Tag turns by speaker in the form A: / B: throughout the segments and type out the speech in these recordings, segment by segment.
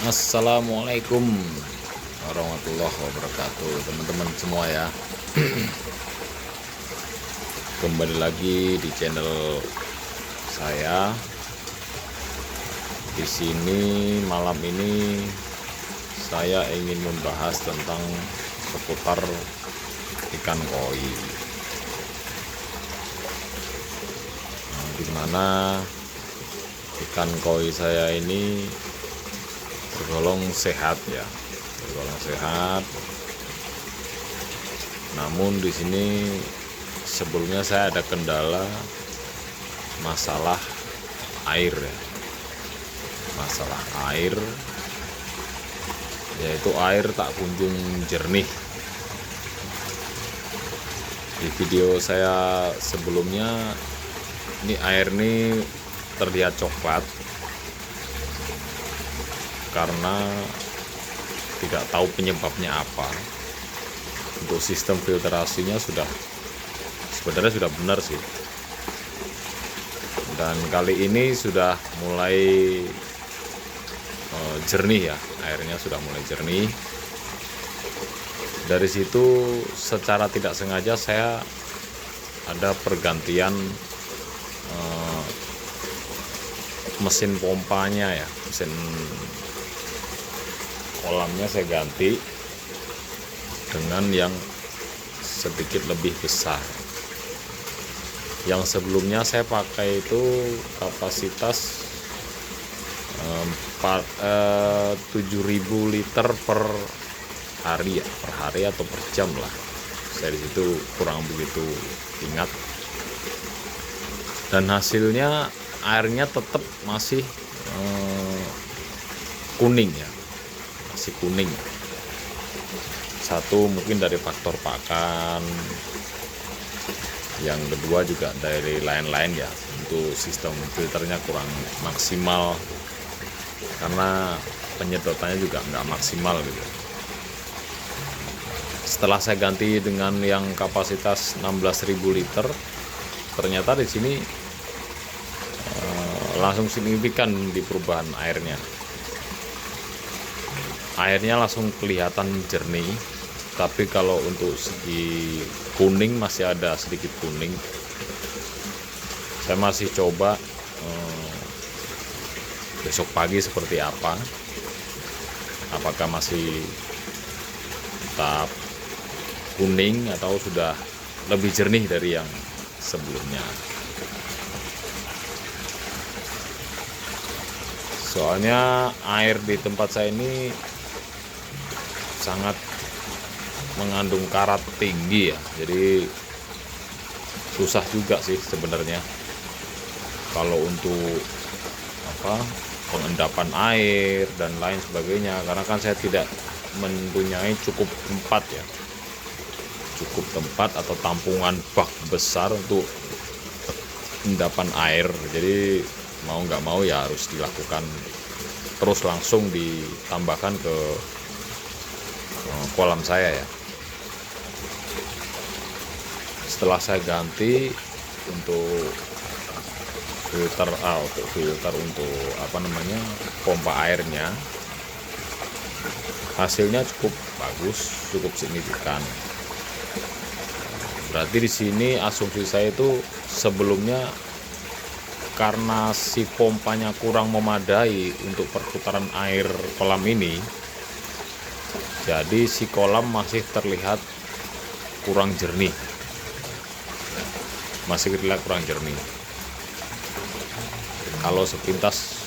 A: Assalamualaikum warahmatullahi wabarakatuh, teman-teman semua ya. Kembali lagi di channel saya. Di sini malam ini saya ingin membahas tentang seputar ikan koi. Dimana ikan koi saya ini tergolong sehat ya, tergolong sehat. Namun di sini sebelumnya saya ada kendala masalah air ya, masalah air, yaitu air tak kunjung jernih. Di video saya sebelumnya ini air ini terlihat coklat karena tidak tahu penyebabnya apa. Untuk sistem filtrasinya sebenarnya sudah benar sih, dan kali ini sudah mulai jernih ya, airnya sudah mulai jernih. Dari situ secara tidak sengaja saya ada pergantian mesin pompanya ya, mesin kolamnya saya ganti dengan yang sedikit lebih besar. Yang sebelumnya saya pakai itu kapasitas 7.000 liter per hari ya, per hari atau per jam lah. Saya di situ kurang begitu ingat. Dan hasilnya airnya tetap masih kuning ya, masih kuning. Satu mungkin dari faktor pakan, yang kedua juga dari lain-lain ya. Untuk sistem filternya kurang maksimal karena penyedotannya juga nggak maksimal gitu. Setelah saya ganti dengan yang kapasitas 16.000 liter, ternyata di sini langsung signifikan di perubahan airnya. Airnya langsung kelihatan jernih, tapi kalau untuk segi kuning masih ada sedikit kuning. Saya masih coba besok pagi seperti apa, apakah masih tetap kuning atau sudah lebih jernih dari yang sebelumnya. Soalnya air di tempat saya ini sangat mengandung karat tinggi ya, jadi susah juga sih sebenarnya kalau untuk pengendapan air dan lain sebagainya, karena kan saya tidak mempunyai cukup tempat ya, cukup tempat atau tampungan bak besar untuk endapan air. Jadi mau nggak mau ya harus dilakukan terus, langsung ditambahkan ke kolam saya ya. Setelah saya ganti untuk filter untuk pompa airnya, hasilnya cukup bagus, cukup signifikan. Berarti di sini asumsi saya itu sebelumnya karena si pompanya kurang memadai untuk perputaran air kolam ini, jadi si kolam masih terlihat kurang jernih, Kalau sepintas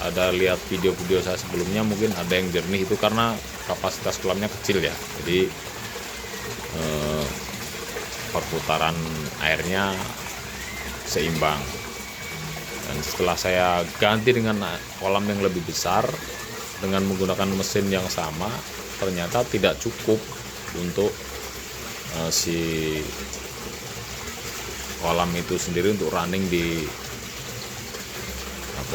A: ada lihat video-video saya sebelumnya, mungkin ada yang jernih, itu karena kapasitas kolamnya kecil ya, jadi perputaran airnya seimbang. Dan setelah saya ganti dengan kolam yang lebih besar dengan menggunakan mesin yang sama, ternyata tidak cukup untuk si kolam itu sendiri untuk running di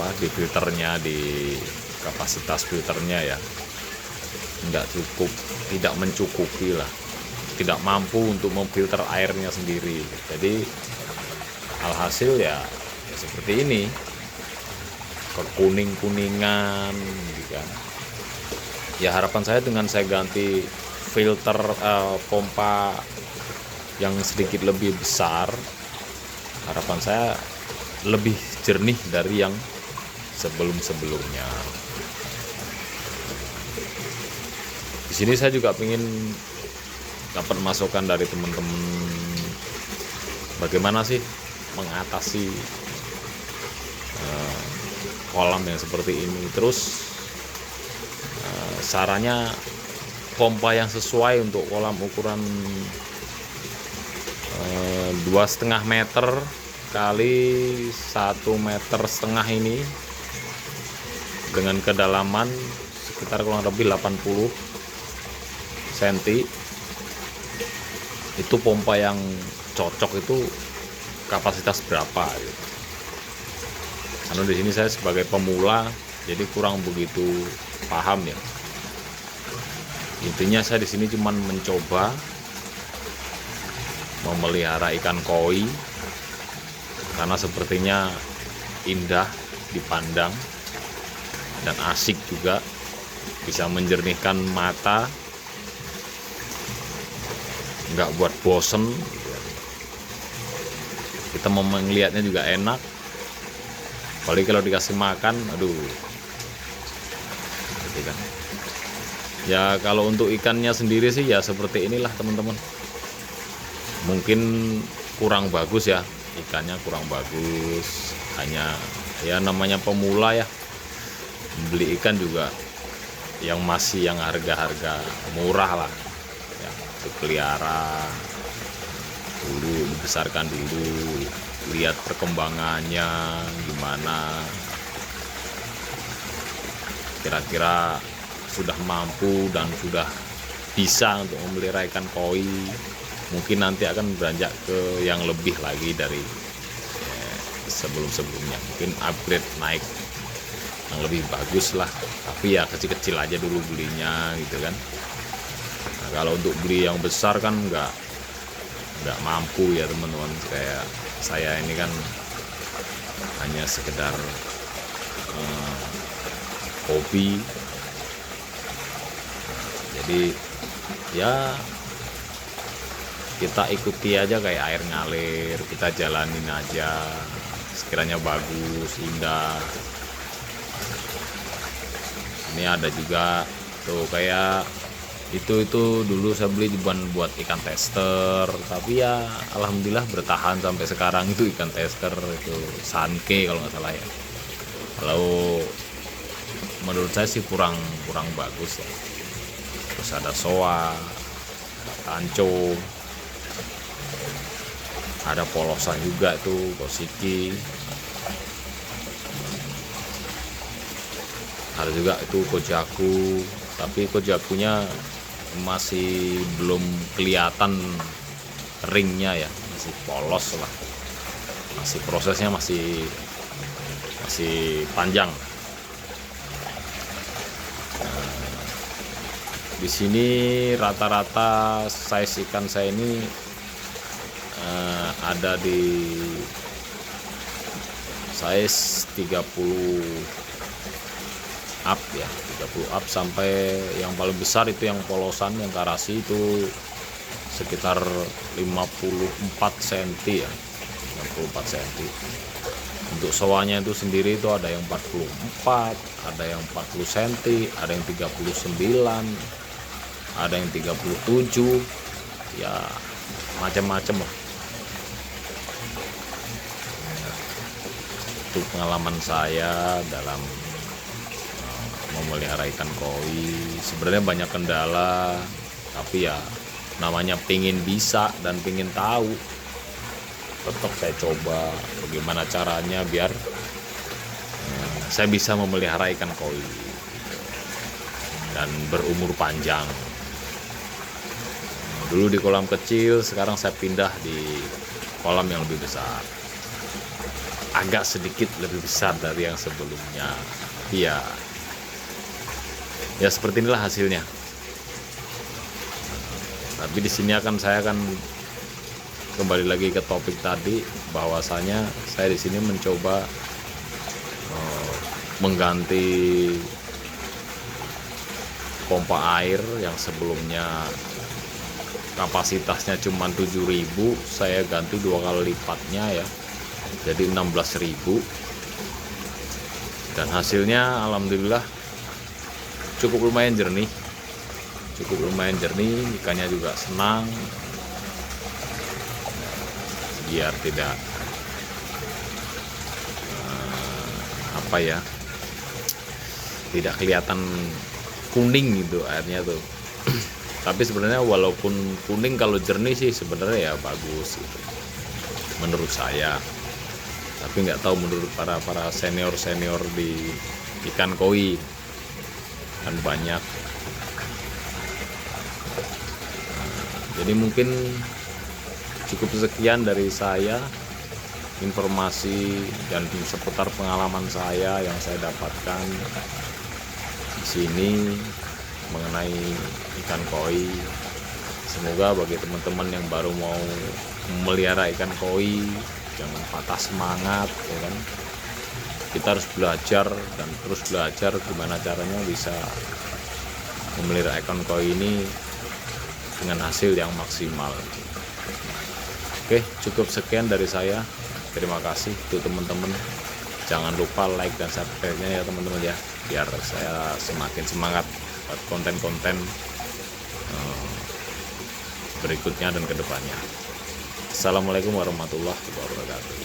A: filternya, di kapasitas filternya ya, nggak cukup, tidak mencukupi lah, tidak mampu untuk memfilter airnya sendiri. Jadi alhasil ya seperti ini, kekuning-kuningan gitu kan. Ya harapan saya dengan saya ganti filter pompa yang sedikit lebih besar, harapan saya lebih jernih dari yang sebelum-sebelumnya. Di sini saya juga ingin dapat masukan dari teman-teman bagaimana sih mengatasi kolam yang seperti ini. Terus sarannya pompa yang sesuai untuk kolam ukuran 2,5 meter kali 1,5 meter ini dengan kedalaman sekitar kurang lebih 80 cm. Itu pompa yang cocok itu kapasitas berapa gitu. Karena di sini saya sebagai pemula jadi kurang begitu paham ya. Intinya saya di sini cuma mencoba memelihara ikan koi karena sepertinya indah dipandang dan asik juga, bisa menjernihkan mata, nggak buat bosen. Kita mau melihatnya juga enak, apalagi kalau dikasih makan, aduh, gitu kan. Ya kalau untuk ikannya sendiri sih ya seperti inilah teman-teman. Mungkin kurang bagus ya, ikannya kurang bagus, hanya ya namanya pemula ya, beli ikan juga yang masih yang harga-harga murah lah ya, dipelihara dulu, dibesarkan dulu, lihat perkembangannya gimana, kira-kira sudah mampu dan sudah bisa untuk memelihara ikan koi, mungkin nanti akan beranjak ke yang lebih lagi dari sebelum-sebelumnya, mungkin upgrade naik yang lebih bagus lah. Tapi ya kecil-kecil aja dulu belinya gitu kan. Nah, kalau untuk beli yang besar kan nggak mampu ya teman-teman. Kayak saya ini kan hanya sekedar hobi. Jadi ya kita ikuti aja kayak air ngalir, kita jalanin aja, sekiranya bagus, indah. Ini ada juga tuh kayak itu dulu saya beli buat ikan tester, tapi ya alhamdulillah bertahan sampai sekarang. Itu ikan tester itu Sanke kalau nggak salah ya. Kalau menurut saya sih kurang bagus ya. Terus ada soa, ada tanco, ada polosan juga tuh kosiki, ada juga itu kojaku, tapi kojakunya masih belum kelihatan ringnya ya, masih polos lah, masih prosesnya masih panjang. Di sini rata-rata size ikan saya ini ada di size 30 up ya, 30 up sampai yang paling besar itu yang polosan, yang karasi itu sekitar 54 cm ya, 54 cm. Untuk soanya itu sendiri itu ada yang 44, ada yang 40 cm, ada yang 39, ada yang 37, ya macam-macam lah. Itu pengalaman saya dalam memelihara ikan koi. Sebenarnya banyak kendala, tapi ya namanya pingin bisa dan pingin tahu, tetap saya coba bagaimana caranya biar saya bisa memelihara ikan koi dan berumur panjang. Dulu di kolam kecil, sekarang saya pindah di kolam yang lebih besar, agak sedikit lebih besar dari yang sebelumnya. Iya, ya seperti inilah hasilnya. Tapi di sini saya akan kembali lagi ke topik tadi, bahwasanya saya di sini mencoba mengganti pompa air yang sebelumnya kapasitasnya cuma 7.000, saya ganti 2 kali lipatnya ya, jadi 16.000. Dan hasilnya alhamdulillah cukup lumayan jernih, ikannya juga senang. Biar tidak tidak kelihatan kuning gitu airnya tuh. Tapi sebenarnya walaupun kuning, kalau jernih sih sebenarnya ya bagus gitu, menurut saya. Tapi nggak tahu menurut para senior di ikan koi kan banyak. Jadi mungkin cukup sekian dari saya, informasi dan seputar pengalaman saya yang saya dapatkan di sini mengenai ikan koi. Semoga bagi teman-teman yang baru mau memelihara ikan koi, jangan patah semangat ya kan. Kita harus belajar dan terus belajar gimana caranya bisa memelihara ikan koi ini dengan hasil yang maksimal. Oke, cukup sekian dari saya. Terima kasih untuk teman-teman. Jangan lupa like dan subscribe-nya ya teman-teman ya, biar saya semakin semangat buat konten-konten berikutnya dan kedepannya. Assalamualaikum warahmatullahi wabarakatuh.